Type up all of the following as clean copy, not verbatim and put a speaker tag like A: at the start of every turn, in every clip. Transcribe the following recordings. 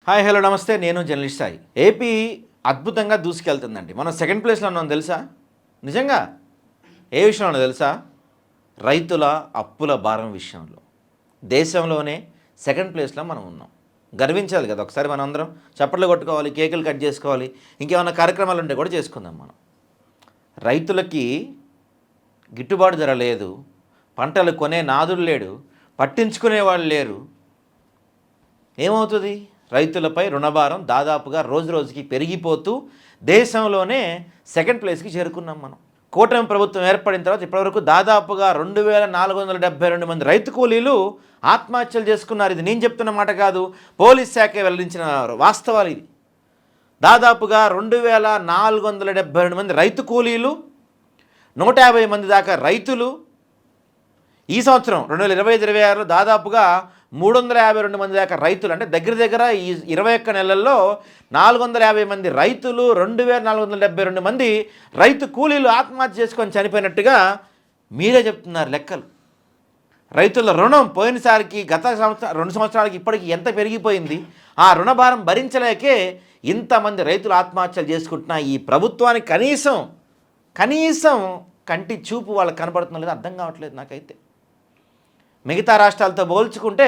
A: Hi hello నమస్తే, నేను journalist Sai. AP అద్భుతంగా దూసుకెళ్తుందండి. మనం సెకండ్ ప్లేస్లో ఉన్నాం తెలుసా? నిజంగా ఏ విషయంలో తెలుసా? రైతుల అప్పుల భారం విషయంలో దేశంలోనే సెకండ్ ప్లేస్లో మనం ఉన్నాం. గర్వించాలి కదా, ఒకసారి మనం అందరం చప్పట్లు కొట్టుకోవాలి, కేకులు కట్ చేసుకోవాలి, ఇంకేమైనా కార్యక్రమాలు ఉంటే కూడా చేసుకుందాం. మనం రైతులకి గిట్టుబాటు ధర లేదు, పంటలు కొనే నాదుడు లేడు, పట్టించుకునే వాళ్ళు లేరు. ఏమవుతుంది? రైతులపై రుణభారం దాదాపుగా రోజు రోజుకి పెరిగిపోతూ దేశంలోనే సెకండ్ ప్లేస్కి చేరుకున్నాం మనం. కూటమి ప్రభుత్వం ఏర్పడిన తర్వాత ఇప్పటివరకు దాదాపుగా 2472 మంది రైతు కూలీలు ఆత్మహత్యలు చేసుకున్నారు. ఇది నేను చెప్తున్న మాట కాదు, పోలీస్ శాఖ వెల్లడించిన వాస్తవాలు ఇది. దాదాపుగా 2472 మంది రైతు కూలీలు, 150 మంది దాకా రైతులు. ఈ సంవత్సరం 2025-26 దాదాపుగా 352 మంది దాకా రైతులు, అంటే దగ్గర ఈ 21 నెలల్లో 450 మంది రైతులు, 2472 మంది రైతు కూలీలు ఆత్మహత్య చేసుకొని చనిపోయినట్టుగా మీరే చెప్తున్నారు లెక్కలు. రైతుల రుణం పోయినసారికి గత సంవత్సరం 2 సంవత్సరాలకి ఇప్పటికి ఎంత పెరిగిపోయింది. ఆ రుణభారం భరించలేకే ఇంతమంది రైతులు ఆత్మహత్యలు చేసుకుంటున్నా ఈ ప్రభుత్వానికి కనీసం కంటి చూపు వాళ్ళకి కనబడుతున్న లేదు, అర్థం కావట్లేదు నాకైతే. మిగతా రాష్ట్రాలతో పోల్చుకుంటే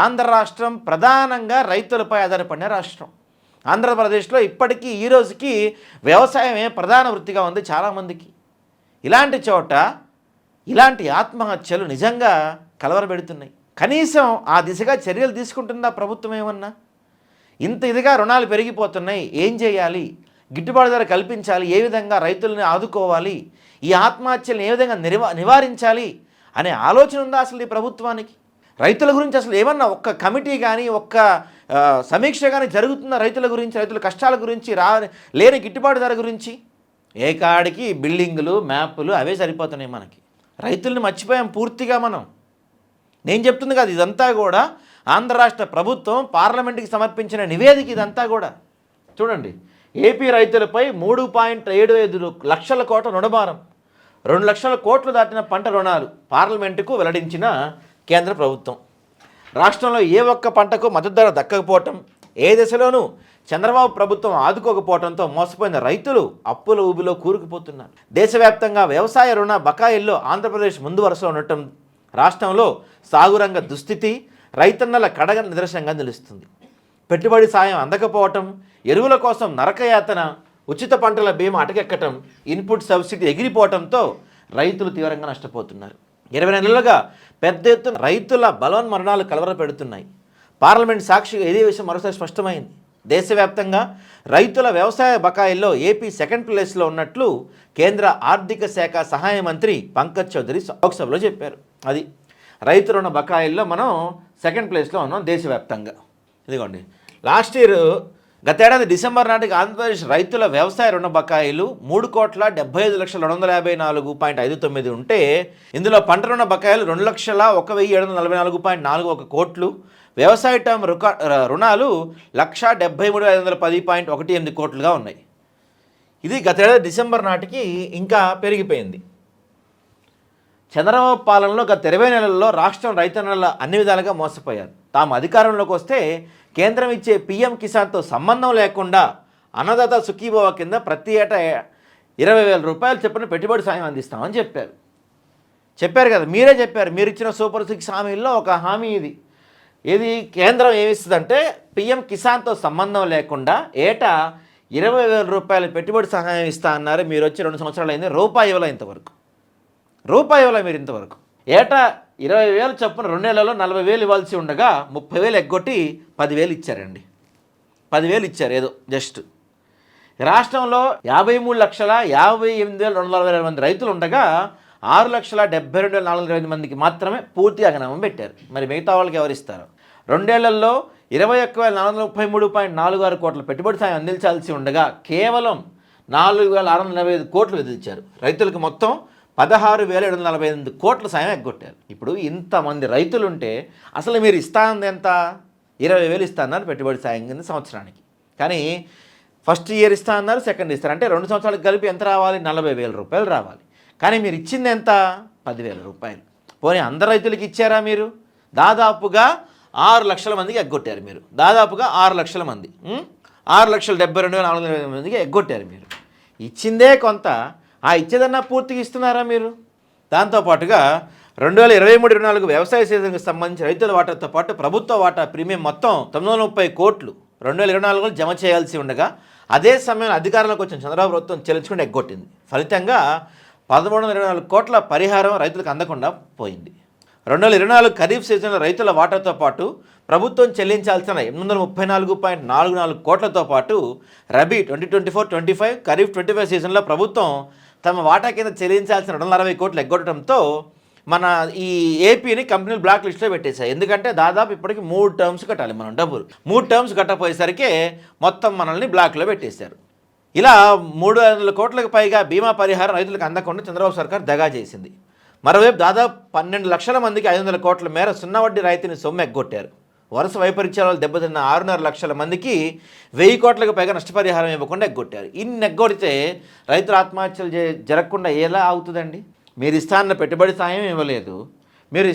A: ఆంధ్ర రాష్ట్రం ప్రధానంగా రైతులపై ఆధారపడిన రాష్ట్రం. ఆంధ్రప్రదేశ్లో ఇప్పటికీ ఈ రోజుకి వ్యవసాయమే ప్రధాన వృత్తిగా ఉంది చాలామందికి. ఇలాంటి చోట ఇలాంటి ఆత్మహత్యలు నిజంగా కలవరపెడుతున్నాయి. కనీసం ఆ దిశగా చర్యలు తీసుకుంటుందా ప్రభుత్వం? ఏమన్నా ఇంత ఇదిగా రుణాలు పెరిగిపోతున్నాయి, ఏం చేయాలి? గిట్టుబాటు ధర కల్పించాలి, ఏ విధంగా రైతుల్ని ఆదుకోవాలి, ఈ ఆత్మహత్యలను ఏ విధంగా నివారించాలి అనే ఆలోచన ఉందా అసలు ఈ ప్రభుత్వానికి? రైతుల గురించి అసలు ఏమన్నా ఒక్క కమిటీ కానీ ఒక్క సమీక్ష కానీ జరుగుతుందా రైతుల గురించి, రైతుల కష్టాల గురించి, లేని గిట్టుబాటు ధర గురించి? ఏ కాడికి బిల్డింగులు, మ్యాపులు అవే సరిపోతున్నాయి మనకి. రైతుల్ని మర్చిపోయాం పూర్తిగా మనం. నేను చెప్తుంది కాదు, ఇదంతా కూడా ఆంధ్ర రాష్ట్ర ప్రభుత్వం పార్లమెంటుకి సమర్పించిన నివేదిక. ఇదంతా కూడా చూడండి. ఏపీ రైతులపై 3.75 లక్షల కోట్ల రుణభారం, 2 లక్షల కోట్లు దాటిన పంట రుణాలు పార్లమెంటుకు వెల్లడించిన కేంద్ర ప్రభుత్వం. రాష్ట్రంలో ఏ ఒక్క పంటకు మద్దతు ధర దక్కకపోవటం, ఏ దశలోనూ చంద్రబాబు ప్రభుత్వం ఆదుకోకపోవడంతో మోసపోయిన రైతులు అప్పుల ఊబిలో కూరుకుపోతున్నారు. దేశవ్యాప్తంగా వ్యవసాయ రుణ బకాయిల్లో ఆంధ్రప్రదేశ్ ముందు వరుసలో ఉండటం రాష్ట్రంలో సాగురంగ దుస్థితి రైతన్నల కడగ నిదర్శనంగా నిలుస్తుంది. పెట్టుబడి సాయం అందకపోవటం, ఎరువుల కోసం నరకయాతన, ఉచిత పంటల బీమా అటకెక్కటం, ఇన్పుట్ సబ్సిడీ ఎగిరిపోవడంతో రైతులు తీవ్రంగా నష్టపోతున్నారు. 20 నెలలుగా పెద్ద ఎత్తున రైతుల బలవన్మరణాలు కలవరపెడుతున్నాయి. పార్లమెంట్ సాక్షిగా ఇదే విషయం మరోసారి స్పష్టమైంది. దేశవ్యాప్తంగా రైతుల వ్యవసాయ బకాయిల్లో ఏపీ సెకండ్ ప్లేస్లో ఉన్నట్లు కేంద్ర ఆర్థిక శాఖ సహాయ మంత్రి పంకజ్ చౌదరి లోక్సభలో చెప్పారు. అది రైతు రుణ బకాయిల్లో మనం సెకండ్ ప్లేస్లో ఉన్నాం దేశవ్యాప్తంగా. ఇదిగోండి, లాస్ట్ ఇయర్ గతేడాది డిసెంబర్ నాటికి ఆంధ్రప్రదేశ్ రైతుల వ్యవసాయ రుణ బకాయిలు 3,75,244.59 ఉంటే ఇందులో పంట రుణ బకాయిలు 2,01,744.41 కోట్లు, వ్యవసాయ టర్మ్ రుణాలు 1,73,510.18 కోట్లుగా ఉన్నాయి. ఇది గతేడాది డిసెంబర్ నాటికి ఇంకా పెరిగిపోయింది. చంద్రబాబు పాలనలో గత 20 నెలల్లో రాష్ట్రం రైతన్నల అన్ని విధాలుగా మోసపోయారు. తాము అధికారంలోకి వస్తే కేంద్రం ఇచ్చే పీఎం కిసాన్తో సంబంధం లేకుండా అన్నదాత సుఖీభవ కింద ప్రతి ఏటా 20,000 రూపాయలు చొప్పున పెట్టుబడి సాయం అందిస్తామని చెప్పారు కదా, మీరే చెప్పారు. మీరు ఇచ్చిన సూపర్ 6 హామీల్లో ఒక హామీ ఇది. కేంద్రం ఏమిస్తుందంటే పీఎం కిసాన్తో సంబంధం లేకుండా ఏటా 20,000 రూపాయల పెట్టుబడి సహాయం ఇస్తా అన్నారు. మీరు వచ్చి 2 సంవత్సరాలు అయింది, రూపాయి ఇవ్వలే మీరు ఇంతవరకు. ఏటా 20,000 చొప్పున 2 నెలల్లో 40,000 ఇవ్వాల్సి ఉండగా 30,000 ఎగ్గొట్టి 10,000 ఇచ్చారండి. 10,000 ఇచ్చారు ఏదో జస్ట్. రాష్ట్రంలో 53,58,242 మంది రైతులు ఉండగా 6,72,425 మందికి మాత్రమే పూర్తిగా అగనామం పెట్టారు. మరి మిగతా వాళ్ళకి ఎవరిస్తారు? 2 ఏళ్లలో 21,433.46 కోట్ల పెట్టుబడి సాయం అందించాల్సి ఉండగా కేవలం 4,645 కోట్లు విధించారు. రైతులకు మొత్తం 16,748 కోట్ల సాయం ఎగ్గొట్టారు. ఇప్పుడు ఇంతమంది రైతులుంటే అసలు మీరు ఇస్తానంది ఎంత? 20,000 ఇస్తా అన్నారు పెట్టుబడి సాయం కింద సంవత్సరానికి. కానీ ఫస్ట్ ఇయర్ ఇస్తా అన్నారు, సెకండ్ ఇస్తారు, అంటే 2 సంవత్సరాలకు కలిపి ఎంత రావాలి? 40,000 రూపాయలు రావాలి. కానీ మీరు ఇచ్చింది ఎంత? 10,000 రూపాయలు. పోనీ అందరు రైతులకి ఇచ్చారా మీరు? దాదాపుగా 6 లక్షల మందికి ఎగ్గొట్టారు మీరు. దాదాపుగా 6 లక్షల మంది, 6,72,400 మందికి ఎగ్గొట్టారు మీరు. ఇచ్చిందే కొంత, ఆ ఇచ్చేదన్నా పూర్తిగా ఇస్తున్నారా మీరు? దాంతోపాటుగా 2023-24 వ్యవసాయ సీజన్కి సంబంధించి రైతుల వాటాతో పాటు ప్రభుత్వ వాటా ప్రీమియం మొత్తం 930 కోట్లు 2024లో జమ చేయాల్సి ఉండగా, అదే సమయంలో అధికారంలోకి వచ్చిన చంద్రబాబు ప్రభుత్వం చెల్లించుకుంటే ఎగ్గొట్టింది. ఫలితంగా 1,124 కోట్ల పరిహారం రైతులకు అందకుండా పోయింది. 2024 ఖరీఫ్ సీజన్లో రైతుల వాటాతో పాటు ప్రభుత్వం చెల్లించాల్సిన 834.44 కోట్లతో పాటు రబీ 2024-25 ఖరీఫ్ 25 సీజన్లో ప్రభుత్వం తమ వాటా కింద చెల్లించాల్సిన 260 కోట్లు ఎగ్గొట్టడంతో మన ఈ ఏపీని కంపెనీలు బ్లాక్ లిస్ట్లో పెట్టేశాయి. ఎందుకంటే దాదాపు ఇప్పటికి 3 టర్మ్స్ కట్టాలి మనం డబ్బులు. 3 టర్మ్స్ కట్టపోయేసరికి మొత్తం మనల్ని బ్లాక్లో పెట్టేశారు. ఇలా 300 కోట్లకు పైగా బీమా పరిహారం రైతులకు అందకుండా చంద్రబాబు సర్కార్ దగా చేసింది. మరోవైపు దాదాపు 12 లక్షల మందికి 500 కోట్ల మేర సున్నా వడ్డీ రైతుని సొమ్ము ఎగ్గొట్టారు. వరుస వైపరీత్యాలు దెబ్బతిన్న 6.5 లక్షల మందికి 1000 కోట్లకు పైగా నష్టపరిహారం ఇవ్వకుండా ఎగ్గొట్టారు. ఇన్ని ఎగ్గొడితే రైతులు ఆత్మహత్యలు జరగకుండా ఎలా అవుతుందండి? మీరు ఇస్తాన్న పెట్టుబడి సాయం ఇవ్వలేదు, మీరు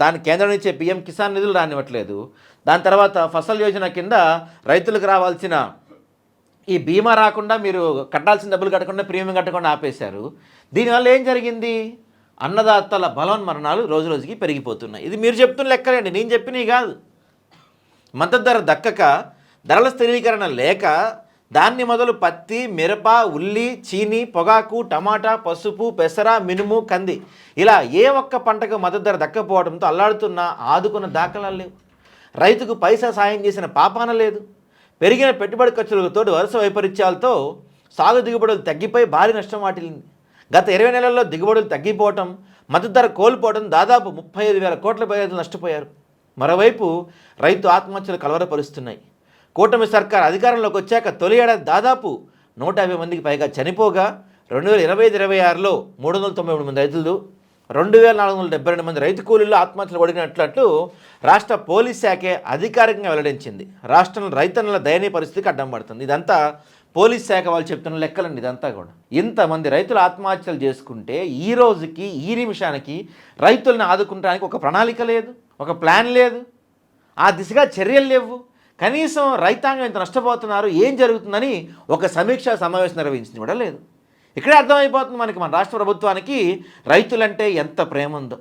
A: దాని కేంద్రం నుంచే పీఎం కిసాన్ నిధులు రానివ్వట్లేదు, దాని తర్వాత ఫసల్ యోజన కింద రైతులకు రావాల్సిన ఈ బీమా రాకుండా మీరు కట్టాల్సిన డబ్బులు కట్టకుండా ప్రీమియం కట్టకుండా ఆపేశారు. దీనివల్ల ఏం జరిగింది? అన్నదాతల బలవన్మరణాలు రోజు రోజుకి పెరిగిపోతున్నాయి. ఇది మీరు చెప్తున్న లెక్కలేండి, నేను చెప్పినవి కాదు. మద్దతు ధర దక్కక, ధరల స్థిరీకరణ లేక దాన్ని మొదలు పత్తి, మిరప, ఉల్లి, చీని, పొగాకు, టమాటా, పసుపు, పెసర, మినుము, కంది ఇలా ఏ ఒక్క పంటకు మద్దతు ధర దక్కపోవడంతో అల్లాడుతున్న ఆదుకున్న దాఖలాలు లేవు. రైతుకు పైసా సాయం చేసిన పాపాన లేదు. పెరిగిన పెట్టుబడి ఖర్చులతో వరుస వైపరీత్యాలతో సాగు దిగుబడులు తగ్గిపోయి భారీ నష్టం వాటిల్లింది. గత 20 నెలల్లో దిగుబడులు తగ్గిపోవటం, మద్దతు ధర కోల్పోవడం దాదాపు 35,000 కోట్ల రైతులు నష్టపోయారు. మరోవైపు రైతు ఆత్మహత్యలు కలవరపరుస్తున్నాయి. కూటమి సర్కార్ అధికారంలోకి వచ్చాక తొలి ఏడాది దాదాపు 150 మందికి పైగా చనిపోగా 2025-26లో 393 మంది రైతులు, 2,472 మంది రైతు కూలీలు ఆత్మహత్యలు ఒడిగినట్లు రాష్ట్ర పోలీస్ శాఖే అధికారికంగా వెల్లడించింది. రాష్ట్రంలో రైతన్నుల దయనీయ పరిస్థితికి అడ్డం పడుతుంది. ఇదంతా పోలీస్ శాఖ వాళ్ళు చెప్తున్న లెక్కలండి. ఇదంతా కూడా ఇంతమంది రైతులు ఆత్మహత్యలు చేసుకుంటే ఈ రోజుకి ఈ నిమిషానికి రైతులను ఆదుకుంటానికి ఒక ప్రణాళిక లేదు, ఒక ప్లాన్ లేదు, ఆ దిశగా చర్యలు లేవు. కనీసం రైతాంగం ఇంత నష్టపోతున్నారు, ఏం జరుగుతుందని ఒక సమీక్షా సమావేశం నిర్వహించింది కూడా లేదు. ఇక్కడే అర్థమైపోతుంది మనకి మన రాష్ట్ర ప్రభుత్వానికి రైతులంటే ఎంత ప్రేమ ఉందో.